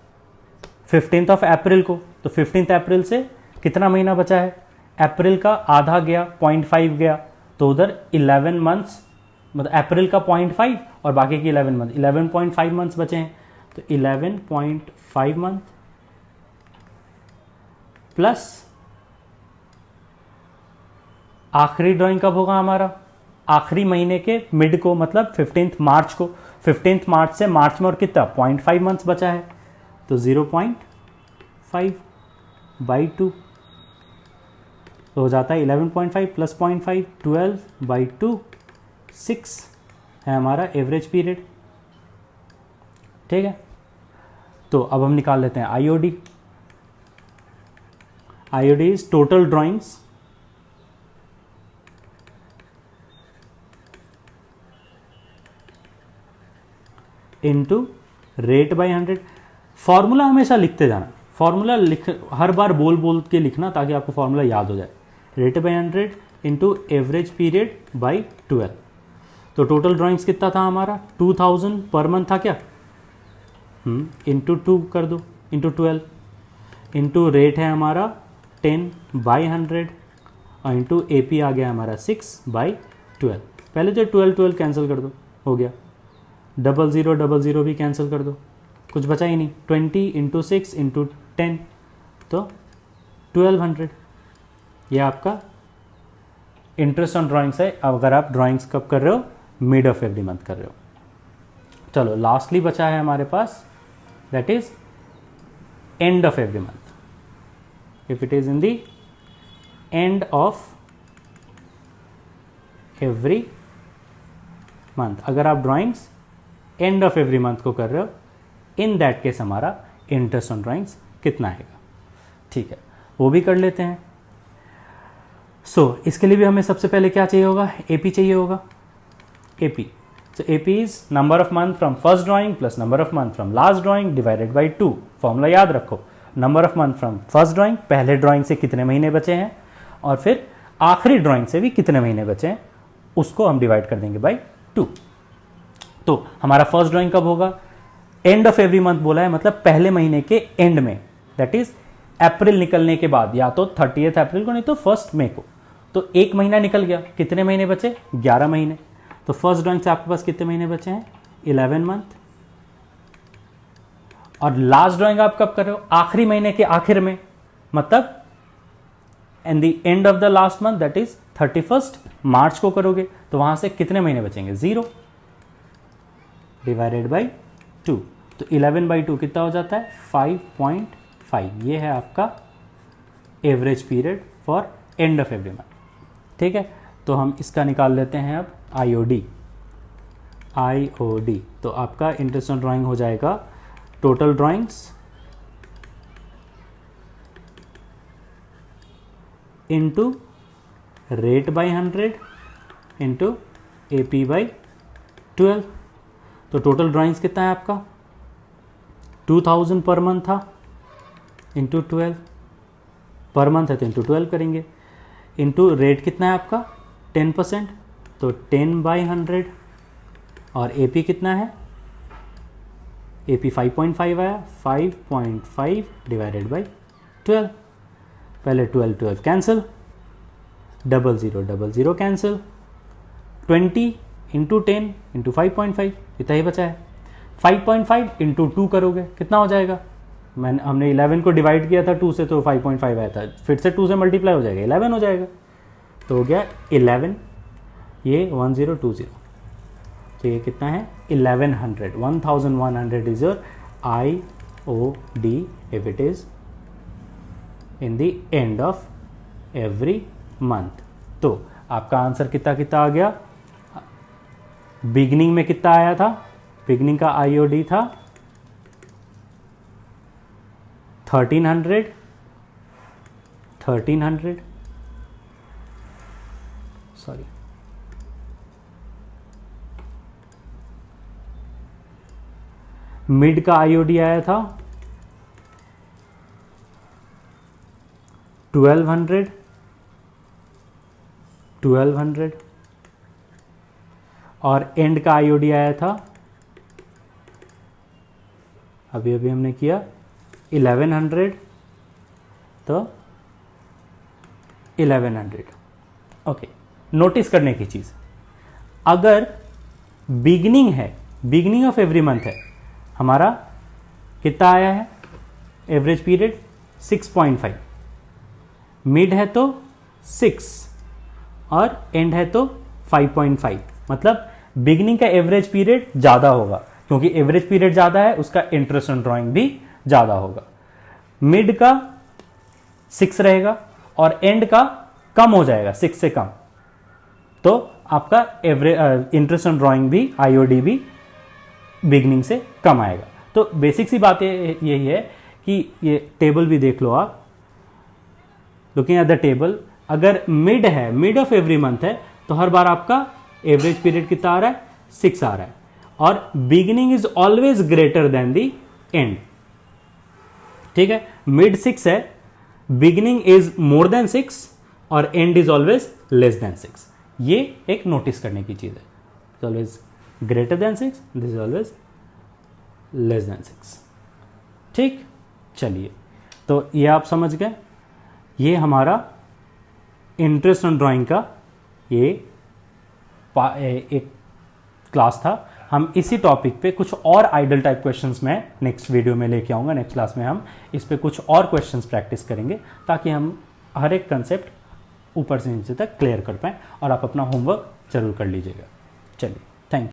15 अप्रैल को, तो 15 अप्रैल से कितना महीना बचा है, अप्रैल का आधा गया, 0.5 गया, तो उधर 11 मंथ्स, मतलब अप्रैल का 0.5 और बाकी के 11 मंथ, 11.5 मंथ्स बचे हैं, तो 11.5 मंथ प्लस आखिरी ड्राइंग कब होगा हमारा, आखिरी महीने के मिड को, मतलब 15 मार्च को, 15 मार्च से मार्च में और कितना 0.5 मंथ्स बचा है, तो 0.5 बाई 2, तो हो जाता है 11.5 प्लस 0.5, 12 बाई 2, 6 है हमारा एवरेज पीरियड, ठीक है। तो अब हम निकाल लेते हैं IOD. IOD is total drawings into rate by 100। Formula हमेशा लिखते जाना, फॉर्मूला हर बार बोल बोल के लिखना ताकि आपको फॉर्मूला याद हो जाए। Rate by 100 into average period by 12। तो टोटल ड्राइंग्स कितना था हमारा 2000 पर मंथ था क्या, इंटू 2 कर दो, इंटू 12, इंटू रेट है हमारा 10 बाई 100 और इंटू एपी आ गया हमारा 6 बाई 12। पहले तो 12 कैंसिल कर दो, हो गया, 00 भी कैंसिल कर दो, कुछ बचा ही नहीं, 20 इंटू 6 इंटू 10, तो 1200। यह आपका इंटरेस्ट ऑन ड्राइंग्स है, अगर आप ड्राइंग्स कब कर रहे हो, मिड ऑफ एवरी मंथ कर रहे हो। चलो लास्टली बचा है हमारे पास, that is end of every month. If it is in the end of every month, अगर आप drawings end of every month को कर रहे हो, इन दैट केस हमारा इंटरेस्ट ऑन ड्राइंग्स कितना आएगा। ठीक है, वो भी कर लेते हैं। इसके लिए भी हमें सबसे पहले क्या चाहिए होगा, एपी चाहिए होगा, AP. So AP is number of month from first drawing plus number of month from last drawing divided by 2। Formula याद रखो, number of month from first drawing, पहले ड्राइंग से कितने महीने बचे हैं, और फिर आखिरी ड्राइंग से भी कितने महीने बचे हैं, उसको हम डिवाइड कर देंगे बाई 2। तो हमारा फर्स्ट ड्राइंग कब होगा, एंड ऑफ एवरी मंथ बोला है, मतलब पहले महीने के एंड में, दैट इज अप्रैल निकलने के बाद, या तो 30 अप्रैल को नहीं तो 1 मई को। तो एक महीना निकल गया, कितने महीने बचे, 11 महीने। तो फर्स्ट ड्राइंग से आपके पास कितने महीने बचे हैं, 11 मंथ। और लास्ट ड्राइंग आप कब कर रहे हो, आखिरी महीने के आखिर में, मतलब and the end of the last month, that is 31 मार्च को करोगे। तो वहां से कितने महीने बचेंगे, 0 डिवाइडेड बाई 2। तो 11/2 कितना हो जाता है, 5.5। ये है आपका average period for and of every month. ठीक है, तो हम इसका निकाल लेते हैं अब आईओडी। तो आपका इंटरेस्ट ऑन ड्राइंग हो जाएगा total drawings into rate by 100 into AP by 12। तो टोटल ड्राइंग्स कितना है आपका, 2000 पर मंथ था, इंटू 12 पर मंथ है तो इंटू 12 करेंगे, इंटू रेट कितना है आपका 10%, तो 10/100। और AP कितना है, AP 5.5 आया, 5.5 डिवाइडेड बाई 12। पहले 12 कैंसिल, 00 कैंसिल, 20 इंटू 10 इंटू 5.5, इतना ही बचा है। 5.5 इंटू 2 करोगे कितना हो जाएगा, हमने 11 को डिवाइड किया था 2 से, तो 5.5 आया था, फिर से 2 से मल्टीप्लाई हो जाएगा, 11 हो जाएगा। तो हो गया 11, ये 1020। तो ये कितना है, 1100 is your IOD if it is in the end of every month. तो आपका आंसर कितना कितना आ गया, बिगनिंग में कितना आया था, बिगनिंग का IOD था 1300, सॉरी, मिड का IOD आया था 1200, और एंड का IOD आया था, अभी हमने किया 1100, तो 1100। ओके, नोटिस करने की चीज, अगर बिगनिंग है, बिगनिंग ऑफ एवरी मंथ है, हमारा कितना आया है एवरेज पीरियड 6.5, मिड है तो 6 और एंड है तो 5.5, मतलब बिगनिंग का एवरेज पीरियड ज्यादा होगा, क्योंकि एवरेज पीरियड ज्यादा है, उसका इंटरेस्ट ऑन ड्राइंग भी ज्यादा होगा। मिड का 6 रहेगा और एंड का कम हो जाएगा, 6 से कम, तो आपका एवरेज इंटरेस्ट ऑन ड्राइंग भी, IOD भी बिगनिंग से कम आएगा। तो बेसिक सी बात यही है कि ये टेबल भी देख लो आप, लुकिंग एट द टेबल, अगर मिड है, मिड ऑफ एवरी मंथ है, तो हर बार आपका एवरेज पीरियड कितना आ रहा है, 6 आ रहा है, और beginning is always greater than the end. ठीक है, मिड 6 है, बिगिनिंग इज मोर देन 6 और and is always less than 6। ये एक नोटिस करने की चीज है, always greater than 6, this is always less than 6। ठीक, चलिए, तो ये आप समझ गए, ये हमारा इंटरेस्ट ऑन ड्राइंग का ये एक क्लास था। हम इसी टॉपिक पे कुछ और आइडल टाइप क्वेश्चंस मैं नेक्स्ट वीडियो में लेके आऊँगा, नेक्स्ट क्लास में हम इस पे कुछ और क्वेश्चंस प्रैक्टिस करेंगे, ताकि हम हर एक कंसेप्ट ऊपर से नीचे तक क्लियर कर पाएँ, और आप अपना होमवर्क जरूर कर लीजिएगा। चलिए।